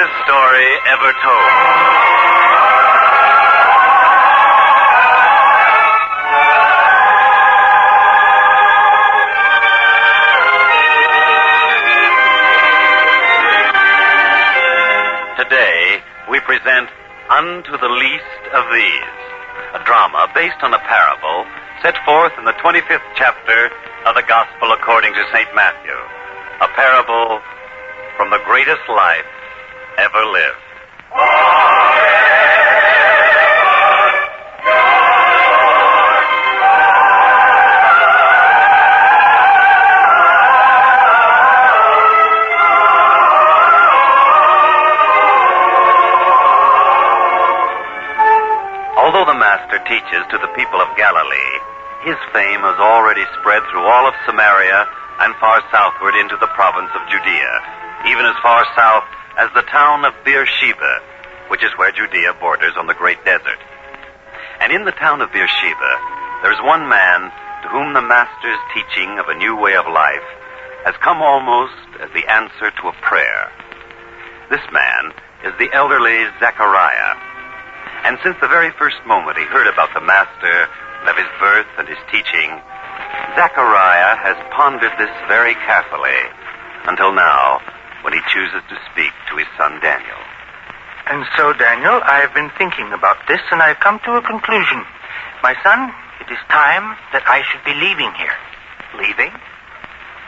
greatest story ever told. Today, we present Unto the Least of These, a drama based on a parable set forth in the 25th chapter of the Gospel according to St. Matthew, a parable from the greatest life ever lived. Although the Master teaches to the people of Galilee, his fame has already spread through all of Samaria and far southward into the province of Judea, even as far south as the town of Beersheba, which is where Judea borders on the great desert. And in the town of Beersheba, there's one man to whom the Master's teaching of a new way of life has come almost as the answer to a prayer. This man is the elderly Zechariah. And since the very first moment he heard about the Master and of his birth and his teaching, Zechariah has pondered this very carefully until now, when he chooses to speak to his son Daniel. And so, Daniel, I've been thinking about this, and I've come to a conclusion. My son, it is time that I should be leaving here. Leaving?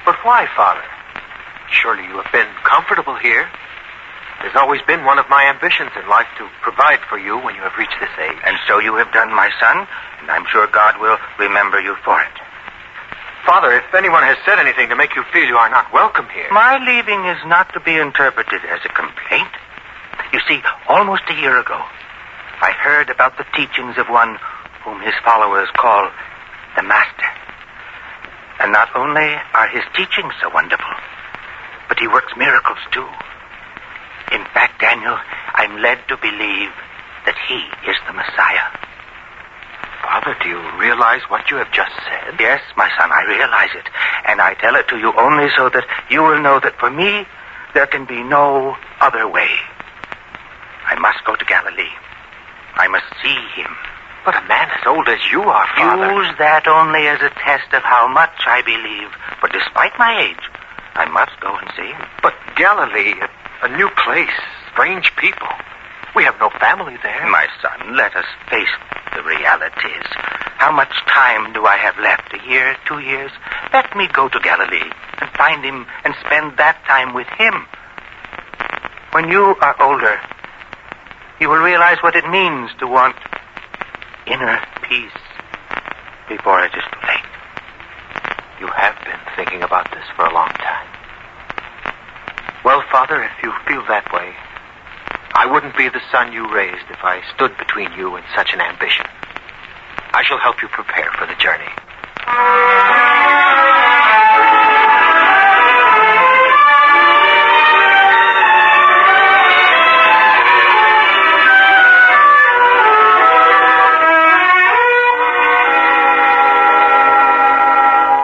But why, Father? Surely you have been comfortable here. It has always been one of my ambitions in life to provide for you when you have reached this age. And so you have done, my son, and I'm sure God will remember you for it. Father, if anyone has said anything to make you feel you are not welcome here... My leaving is not to be interpreted as a complaint. You see, almost a year ago, I heard about the teachings of one whom his followers call the Master. And not only are his teachings so wonderful, but he works miracles too. In fact, Daniel, I'm led to believe that he is the Messiah. Father, do you realize what you have just said? Yes, my son, I realize it. And I tell it to you only so that you will know that for me, there can be no other way. I must go to Galilee. I must see him. But a man as old as you are, Father... Use that only as a test of how much I believe. For despite my age, I must go and see him. But Galilee... a new place, strange people. We have no family there. My son, let us face the realities. How much time do I have left? A year, 2 years? Let me go to Galilee and find him and spend that time with him. When you are older, you will realize what it means to want inner peace before it is too late. You have been thinking about this for a long time. Well, Father, if you feel that way, I wouldn't be the son you raised if I stood between you and such an ambition. I shall help you prepare for the journey.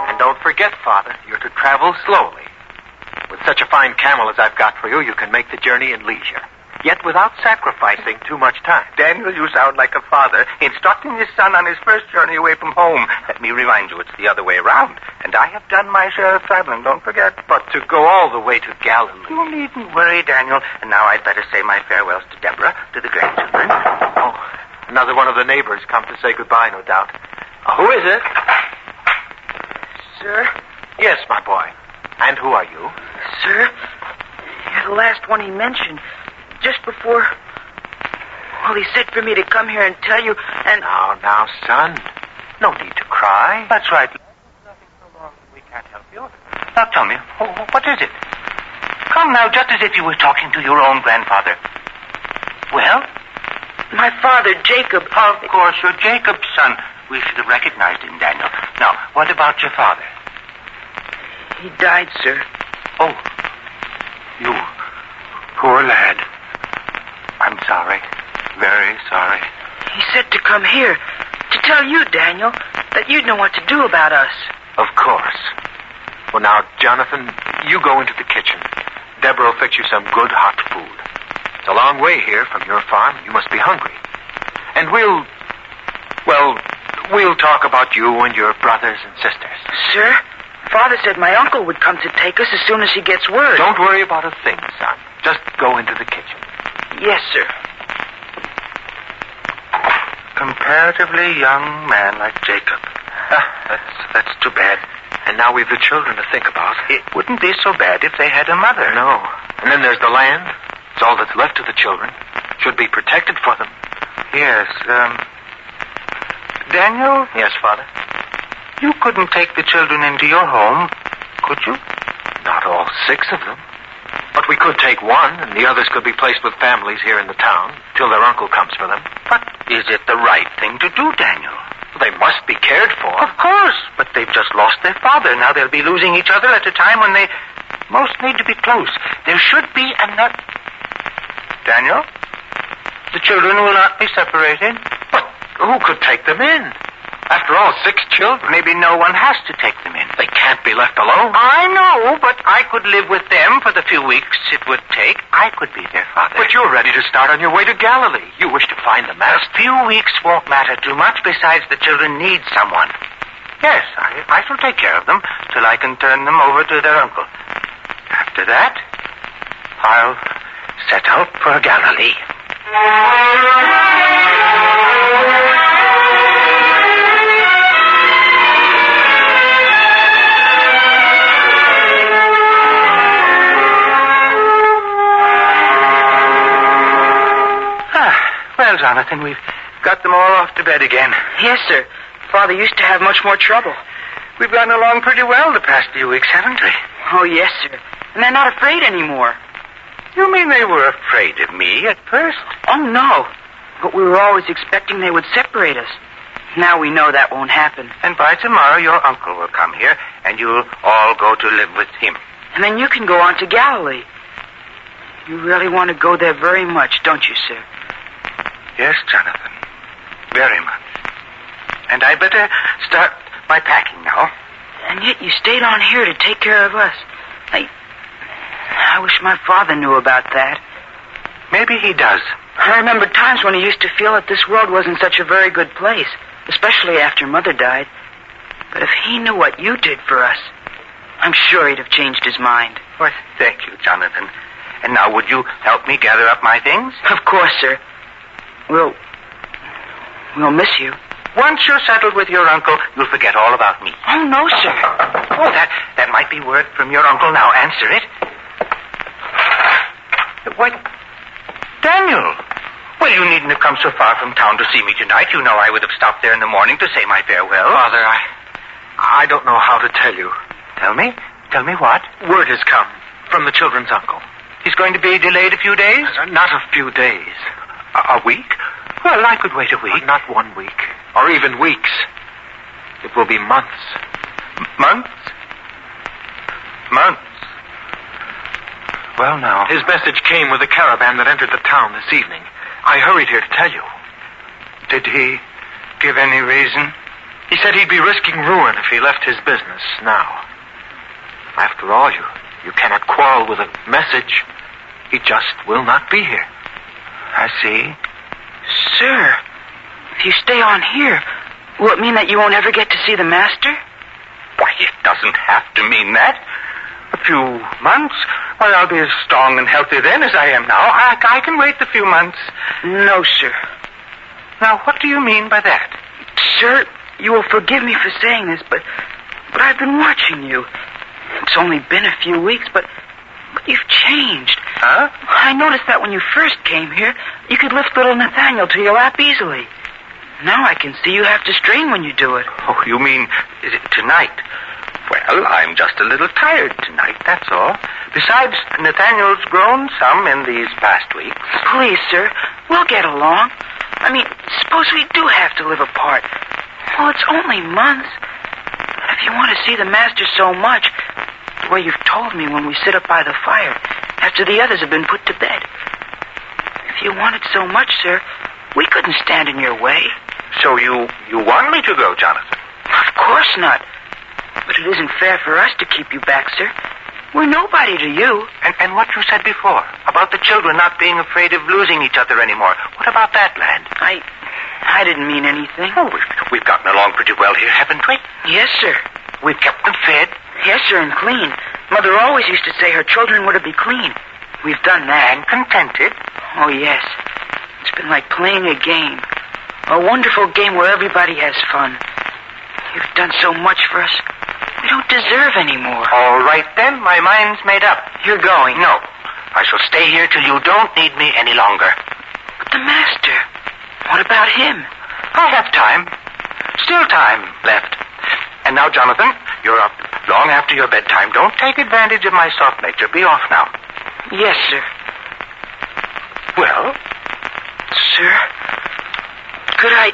And don't forget, Father, you're to travel slowly. With such a fine camel as I've got for you, you can make the journey in leisure, yet without sacrificing too much time. Daniel, you sound like a father instructing his son on his first journey away from home. Let me remind you, it's the other way around. And I have done my share of traveling, don't forget. But to go all the way to Galilee... You needn't worry, Daniel. And now I'd better say my farewells to Deborah, to the grandchildren. Oh, another one of the neighbors come to say goodbye, no doubt. Who is it? Sir? Yes, my boy. And who are you? Sir, you're the last one he mentioned. Just before... Well, he said for me to come here and tell you, and... Now, son. No need to cry. That's right. Nothing so long we can't help you. Now tell me, what is it? Come now, just as if you were talking to your own grandfather. Well? My father, Jacob... Of course, you're Jacob's son. We should have recognized him, Daniel. Now, what about your father? He died, sir. Oh, you poor lad. I'm sorry. Very sorry. He said to come here, to tell you, Daniel, that you'd know what to do about us. Of course. Well, now, Jonathan, you go into the kitchen. Deborah will fix you some good hot food. It's a long way here from your farm. You must be hungry. And we'll talk about you and your brothers and sisters. Sir, Father said my uncle would come to take us as soon as he gets word. Don't worry about a thing, son. Just go into the kitchen. Yes, sir. Comparatively young man like Jacob. That's too bad. And now we've the children to think about. It wouldn't be so bad if they had a mother. No. And then there's the land. It's all that's left of the children. Should be protected for them. Yes, Daniel? Yes, Father? You couldn't take the children into your home, could you? Not all 6 of them. But we could take one, and the others could be placed with families here in the town till their uncle comes for them. But is it the right thing to do, Daniel? They must be cared for. Of course, but they've just lost their father. Now they'll be losing each other at a time when they most need to be close. There should be another... Daniel? The children will not be separated. But who could take them in? After all, 6 children. Maybe no one has to take them in. They can't be left alone. I know, but I could live with them for the few weeks it would take. I could be their father. But you're ready to start on your way to Galilee. You wish to find the master. A few weeks won't matter too much. Besides, the children need someone. Yes, I shall take care of them till I can turn them over to their uncle. After that, I'll set out for Galilee. Well, Jonathan, we've got them all off to bed again. Yes, sir. Father used to have much more trouble. We've gotten along pretty well the past few weeks, haven't we? Oh, yes, sir. And they're not afraid anymore. You mean they were afraid of me at first? Oh, no. But we were always expecting they would separate us. Now we know that won't happen. And by tomorrow, your uncle will come here, and you'll all go to live with him. And then you can go on to Galilee. You really want to go there very much, don't you, sir? Yes, Jonathan. Very much. And I better start my packing now. And yet you stayed on here to take care of us. I wish my father knew about that. Maybe he does. I remember times when he used to feel that this world wasn't such a very good place, especially after Mother died. But if he knew what you did for us, I'm sure he'd have changed his mind. Well, thank you, Jonathan. And now would you help me gather up my things? Of course, sir. We'll miss you. Once you're settled with your uncle, you'll forget all about me. Oh, no, sir. Oh, that might be word from your uncle. Now, answer it. What? Daniel! Well, you needn't have come so far from town to see me tonight. You know I would have stopped there in the morning to say my farewell. Father, I don't know how to tell you. Tell me? Tell me what? Word has come from the children's uncle. He's going to be delayed a few days? Not a few days. A week? Well, I could wait a week. Not 1 week. Or even weeks. It will be months. Months? Months. Well, now. His message came with a caravan that entered the town this evening. I hurried here to tell you. Did he give any reason? He said he'd be risking ruin if he left his business now. After all, you cannot quarrel with a message. He just will not be here. I see. Sir, if you stay on here, will it mean that you won't ever get to see the master? Why, it doesn't have to mean that. A few months? Why, I'll be as strong and healthy then as I am now. I can wait the few months. No, sir. Now, what do you mean by that? Sir, you will forgive me for saying this, but I've been watching you. It's only been a few weeks, but you've changed. Huh? I noticed that when you first came here, you could lift little Nathaniel to your lap easily. Now I can see you have to strain when you do it. Oh, you mean tonight? Well, I'm just a little tired tonight, that's all. Besides, Nathaniel's grown some in these past weeks. Please, sir, we'll get along. I mean, suppose we do have to live apart. Well, it's only months. If you want to see the master so much, the way you've told me when we sit up by the fire, after the others have been put to bed. If you want it so much, sir, we couldn't stand in your way. So you want me to go, Jonathan? Of course not. But it isn't fair for us to keep you back, sir. We're nobody to you. And what you said before, about the children not being afraid of losing each other anymore. What about that, lad? I didn't mean anything. Oh, we've gotten along pretty well here, haven't we? Yes, sir. We've kept them fed. Yes, sir, and clean. Mother always used to say her children were to be clean. We've done that. And contented. Oh, yes. It's been like playing a game. A wonderful game where everybody has fun. You've done so much for us. We don't deserve any more. All right, then. My mind's made up. You're going? No. I shall stay here till you don't need me any longer. But the master. What about him? I have time. Still time left. And now, Jonathan, you're up long after your bedtime. Don't take advantage of my soft nature. Be off now. Yes, sir. Well? Sir? Could I...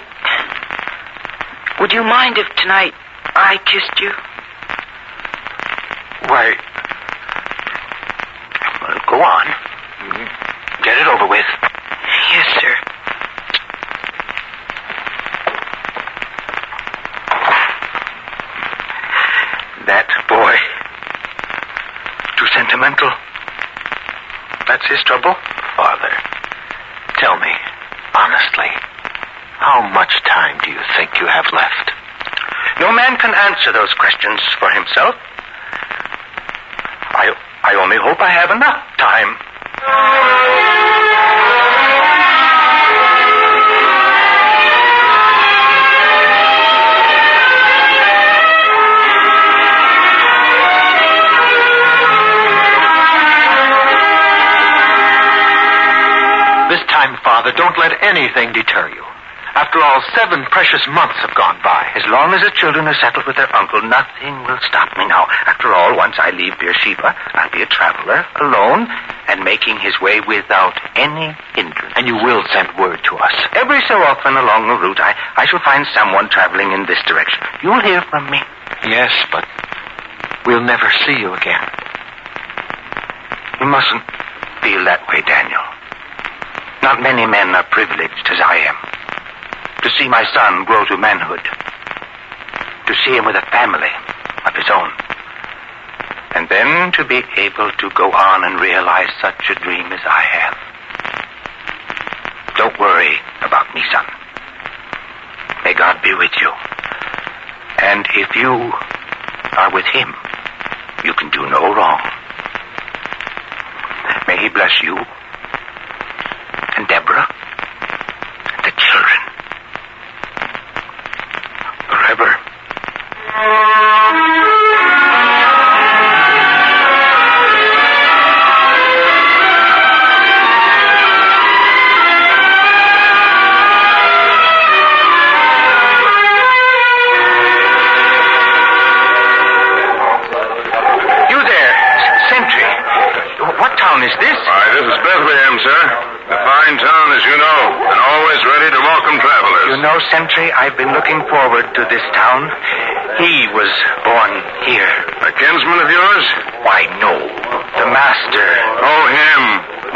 Would you mind if tonight I kissed you? Why... Well, go on. Get it over with. Yes, sir. That boy. Too sentimental. That's his trouble? Father, tell me, honestly, how much time do you think you have left? No man can answer those questions for himself. I only hope I have enough time. This time, Father, don't let anything deter you. After all, 7 precious months have gone by. As long as the children are settled with their uncle, nothing will stop me now. After all, once I leave Beersheba, I'll be a traveler, alone, and making his way without any hindrance. And you will send word to us. Every so often along the route, I shall find someone traveling in this direction. You'll hear from me. Yes, but we'll never see you again. You mustn't feel that way, Daniel. Not many men are privileged as I am. To see my son grow to manhood. To see him with a family of his own. And then to be able to go on and realize such a dream as I have. Don't worry about me, son. May God be with you. And if you are with him, you can do no wrong. May he bless you and Deborah and the children forever. You there, sentry. What town is this? Why, this is Bethlehem, sir. A fine town, as you know, and always ready to welcome travelers. You know, sentry, I've been looking forward to this town. He was born here. A kinsman of yours? Why, no. The master. Oh, him.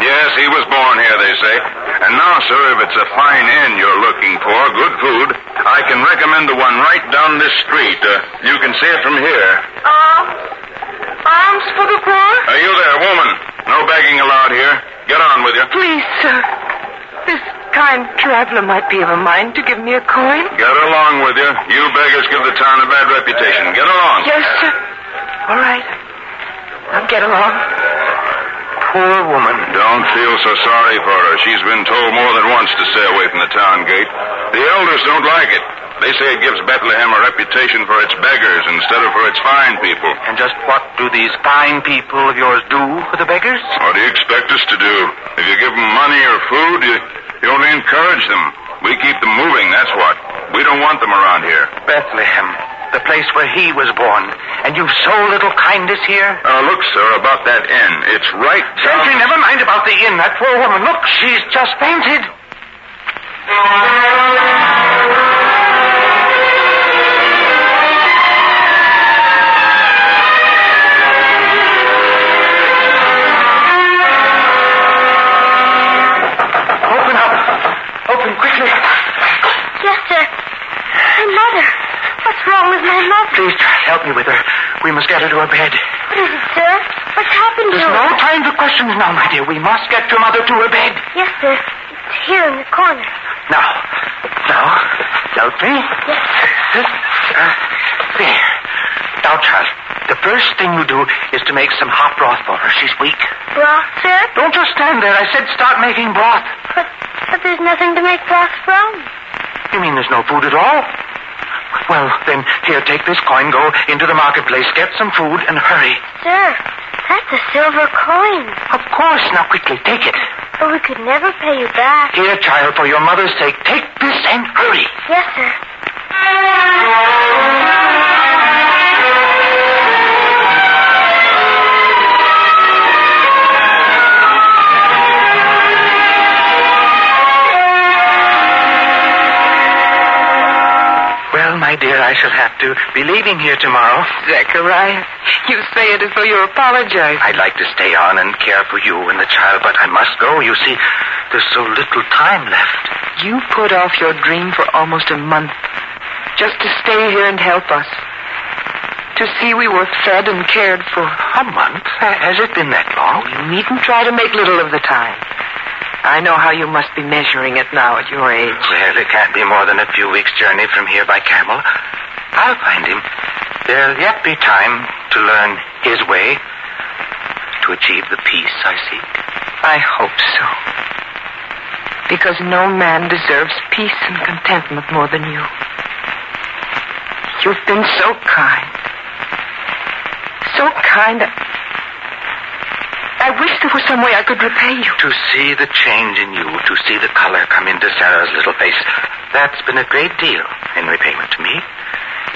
Yes, he was born here, they say. And now, sir, if it's a fine inn you're looking for, good food, I can recommend the one right down this street. You can see it from here. Alms for the poor? You there, woman. No begging allowed here. Get on with you. Please, sir. This kind traveler might be of a mind to give me a coin. Get along with you. You beggars give the town a bad reputation. Get along. Yes, sir. All right. I'll get along. Poor woman. Don't feel so sorry for her. She's been told more than once to stay away from the town gate. The elders don't like it. They say it gives Bethlehem a reputation for its beggars instead of for its fine people. And just what do these fine people of yours do for the beggars? What do you expect us to do? If you give them money or food, you only encourage them. We keep them moving, that's what. We don't want them around here. Bethlehem, the place where he was born. And you've so little kindness here? Look, sir, about that inn. It's right down... Sentry, never mind about the inn. That poor woman. Look, she's just fainted. Open quickly. Yes, sir. My mother. What's wrong with my mother? Please help me with her. We must get her to her bed. What is it, sir? What's happened to There's her? no time for questions now, my dear. We must get your mother to her bed. Yes, sir. It's here in the corner. Now, help me. Yes. There. Now, child, the first thing you do is to make some hot broth for her. She's weak. Broth, sir? Don't just stand there. I said start making broth. But there's nothing to make broth from. You mean there's no food at all? Well, then, here, take this coin, go into the marketplace, get some food, and hurry. Sir, that's a silver coin. Of course. Now, quickly, take it. But we could never pay you back. Here, child, for your mother's sake, take this and hurry. Yes, sir. Well, my dear, I shall have to be leaving here tomorrow. Zechariah, you say it as though you're apologizing. I'd like to stay on and care for you and the child, but I must go. You see, there's so little time left. You put off your dream for almost a month just to stay here and help us. To see we were fed and cared for. A month? Has it been that long? You needn't try to make little of the time. I know how you must be measuring it now at your age. Well, it can't be more than a few weeks' journey from here by camel. I'll find him. There'll yet be time to learn his way, to achieve the peace I seek. I hope so. Because no man deserves peace and contentment more than you. You've been so kind. So kind. I wish there was some way I could repay you. To see the change in you, to see the color come into Sarah's little face, that's been a great deal in repayment to me.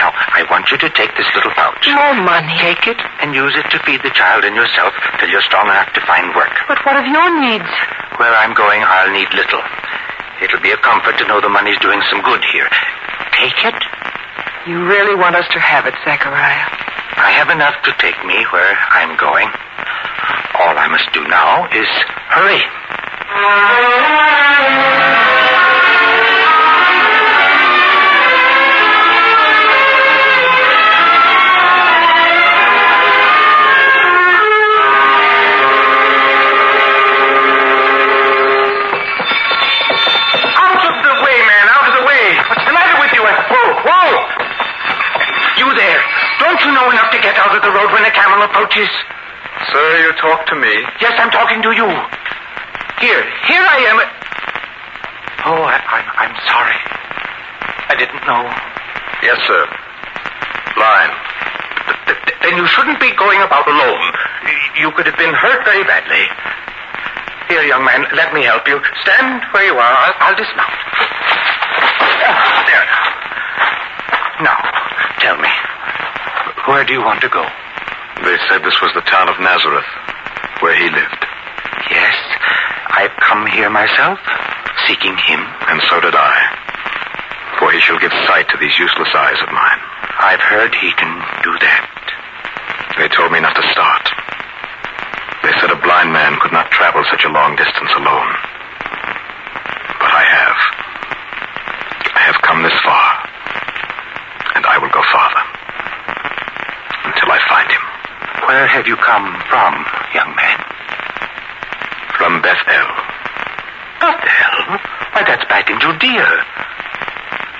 Now, I want you to take this little pouch. More money. Take it and use it to feed the child and yourself till you're strong enough to find work. But what of your needs? Where I'm going, I'll need little. It'll be a comfort to know the money's doing some good here. Take it. You really want us to have it, Zechariah? I have enough to take me where I'm going. All I must do now is hurry. Out of the way, man, out of the way. What's the matter with you? Whoa! You there. Don't you know enough to get out of the road when a camel approaches? Sir, you talk to me. Yes, I'm talking to you. Here I am. Oh, I'm sorry. I didn't know. Yes, sir. Blind. Then you shouldn't be going about alone. You could have been hurt very badly. Here, young man, let me help you. Stand where you are. I'll dismount. There now. Now, tell me, where do you want to go? They said this was the town of Nazareth, where he lived. Yes, I've come here myself, seeking him. And so did I. For he shall give sight to these useless eyes of mine. I've heard he can do that. They told me not to start. They said a blind man could not travel such a long distance alone. But I have. I have come this far. And I will go farther. Until I find him. Where have you come from, young man? From Bethel. Bethel? Why, that's back in Judea.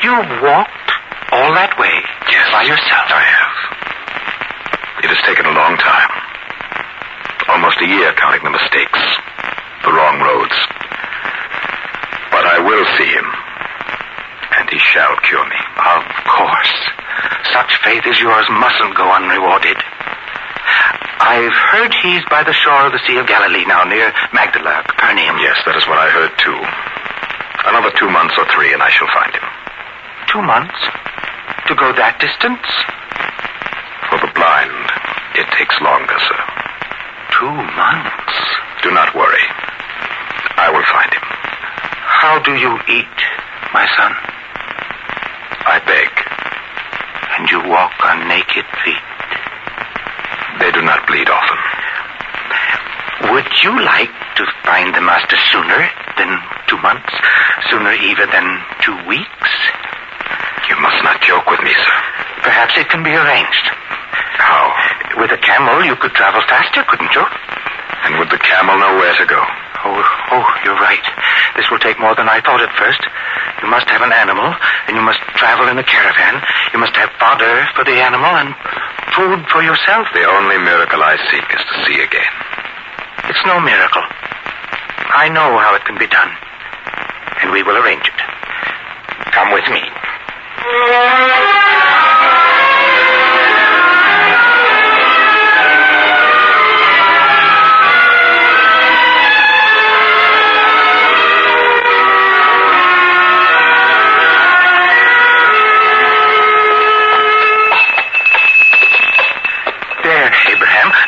You walked all that way? Yes. By yourself? I have. It has taken a long time. Almost a year counting the mistakes. The wrong roads. But I will see him. And he shall cure me. Of course. Such faith as yours mustn't go unrewarded. I've heard he's by the shore of the Sea of Galilee now, near Magdala, Capernaum. Yes, that is what I heard, too. Another 2 months or 3, and I shall find him. 2 months? To go that distance? For the blind, it takes longer, sir. 2 months? Do not worry. I will find him. How do you eat, my son? I beg. And you walk on naked feet? They do not bleed often. Would you like to find the master sooner than 2 months? Sooner even than 2 weeks? You must not joke with me, sir. Perhaps it can be arranged. How? With a camel, you could travel faster, couldn't you? And would the camel know where to go? Oh, you're right. This will take more than I thought at first. You must have an animal, and you must travel in a caravan. You must have fodder for the animal and food for yourself. The only miracle I seek is to see again. It's no miracle. I know how it can be done, and we will arrange it. Come with me.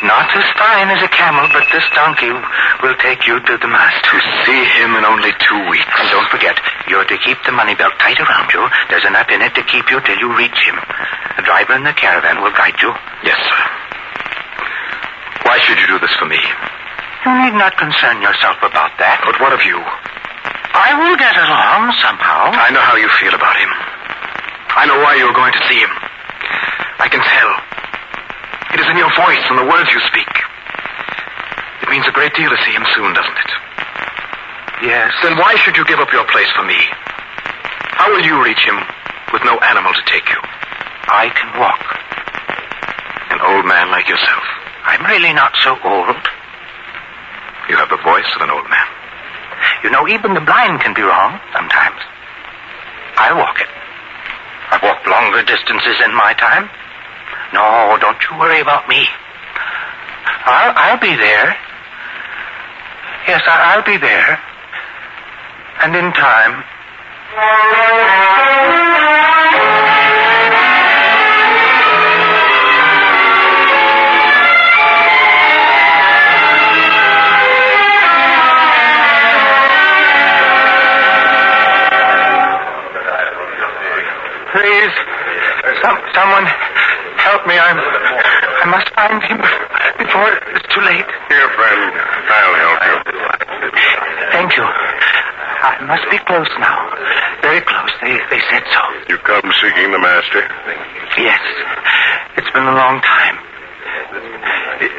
Not as fine as a camel, but this donkey will take you to the mast. To see him in only 2 weeks. And don't forget, you're to keep the money belt tight around you. There's enough in it to keep you till you reach him. The driver in the caravan will guide you. Yes, sir. Why should you do this for me? You need not concern yourself about that. But what of you? I will get along somehow. I know how you feel about him. I know why you're going to see him. I can tell. It is in your voice and the words you speak. It means a great deal to see him soon, doesn't it? Yes. Then why should you give up your place for me? How will you reach him with no animal to take you? I can walk. An old man like yourself. I'm really not so old. You have the voice of an old man. You know, even the blind can be wrong sometimes. I'll walk it. I've walked longer distances in my time. No, don't you worry about me. I'll be there. Yes, I'll be there. And in time. Please, someone help me. I must find him before it's too late. Here, friend. I'll help you. Thank you. I must be close now. Very close. They said so. You come seeking the master? Yes. It's been a long time.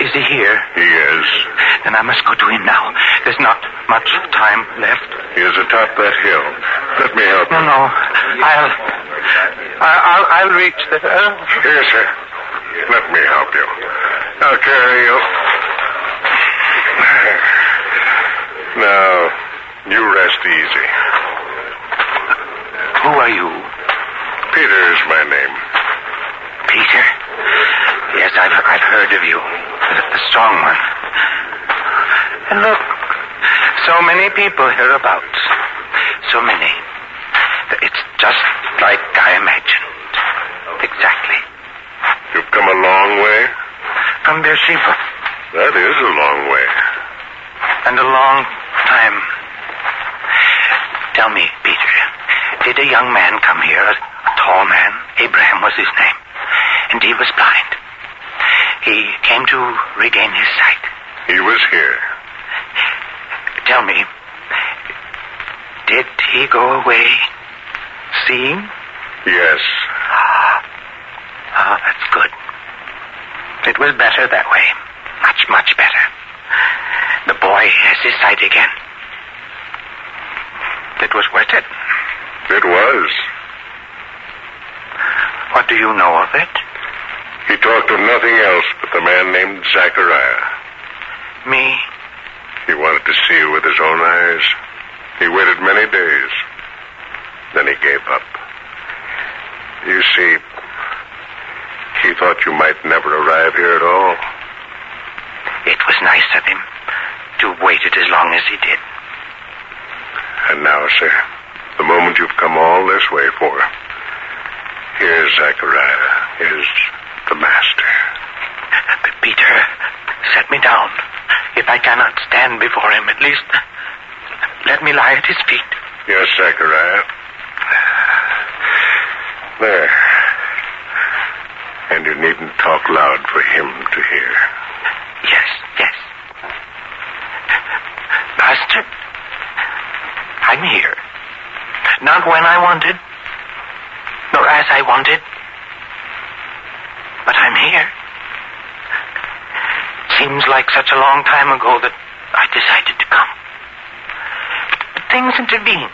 Is he here? He is. Then I must go to him now. There's not much time left. He is atop that hill. Let me help you. No. I'll reach there. Here, sir. Let me help you. I'll carry you. Now, you rest easy. Who are you? Peter is my name. Peter? Yes, I've heard of you. The strong one. And look, so many people hereabouts. So many. It's just like I imagined. Exactly. You've come a long way? From Beersheba. That is a long way. And a long time. Tell me, Peter, did a young man come here, a tall man? Abraham was his name. And he was blind. He came to regain his sight. He was here. Tell me, did he go away seeing? Yes. That's good. It was better that way. Much, much better. The boy has his sight again. It was worth it. It was. What do you know of it? He talked of nothing else but the man named Zachariah. Me? He wanted to see you with his own eyes. He waited many days. Then he gave up. You see, he thought you might never arrive here at all. It was nice of him to have waited as long as he did. And now, sir, the moment you've come all this way for, here's Zachariah, here's the master. But Peter, set me down. If I cannot stand before him, at least let me lie at his feet. Yes, Zachariah. There. And you needn't talk loud for him to hear. Yes. Master, I'm here. Not when I wanted, nor as I wanted, but I'm here. seems like such a long time ago that I decided to come. But things intervened.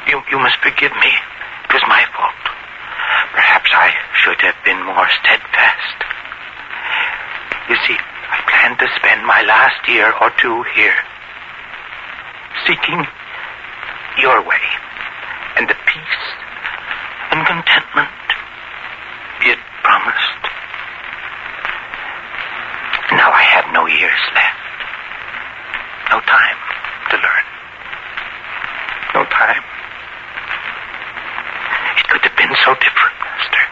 You must forgive me. It was my fault. Perhaps I should have been more steadfast. You see, I plan to spend my last year or two here, seeking your way and the peace and contentment you had promised. Now I have no years left. No time to learn. No time. It could have been so different, Master.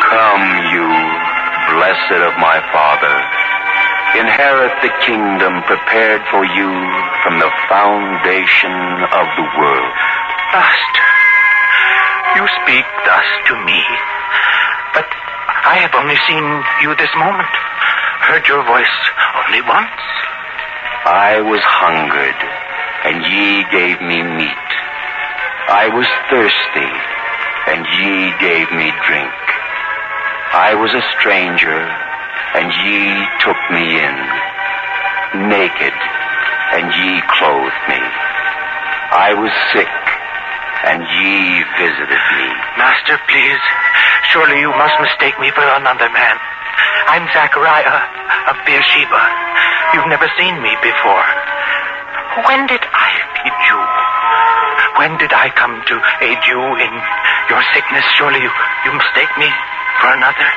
Come, you, blessed of my Father, inherit the kingdom prepared for you from the foundation of the world. Master, you speak thus to me, but I have only seen you this moment, heard your voice only once. I was hungered, and ye gave me meat. I was thirsty, and ye gave me drink. I was a stranger, and ye took me in. Naked, and ye clothed me. I was sick, and ye visited me. Master, please, surely you must mistake me for another man. I'm Zachariah of Beersheba. You've never seen me before. When did I feed you? When did I come to aid you in your sickness? Surely you mistake me for another.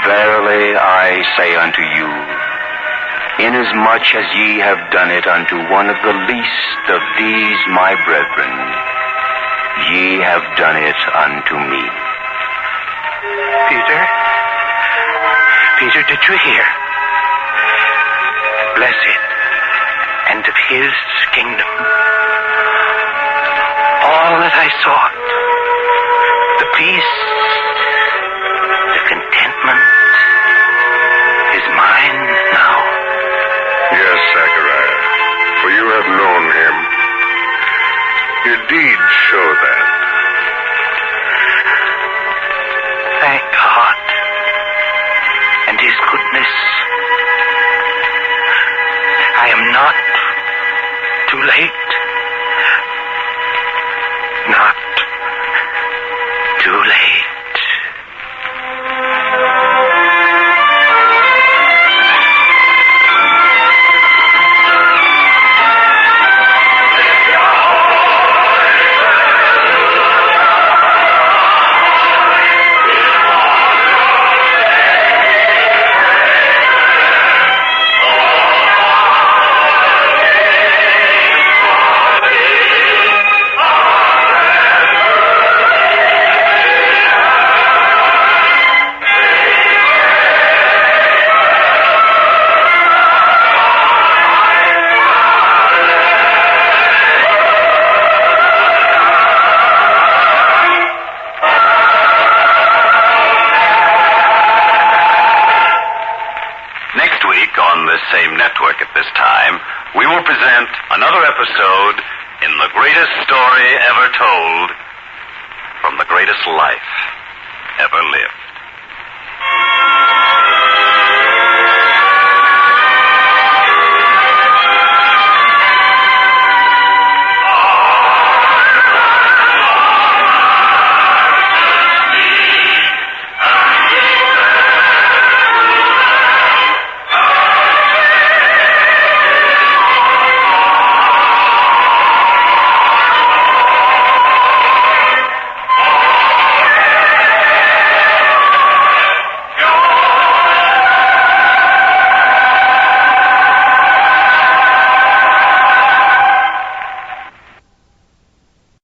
Verily I say unto you, inasmuch as ye have done it unto one of the least of these my brethren, ye have done it unto me. Peter, did you hear? Blessed, and of his kingdom, all that I sought, the peace, the contentment, is mine now. Yes, Zachariah, for you have known him. Your deeds show that. Thank God and his goodness. I am not too late. Not too late. Same network at this time, we will present another episode in the greatest story ever told from the greatest life ever lived.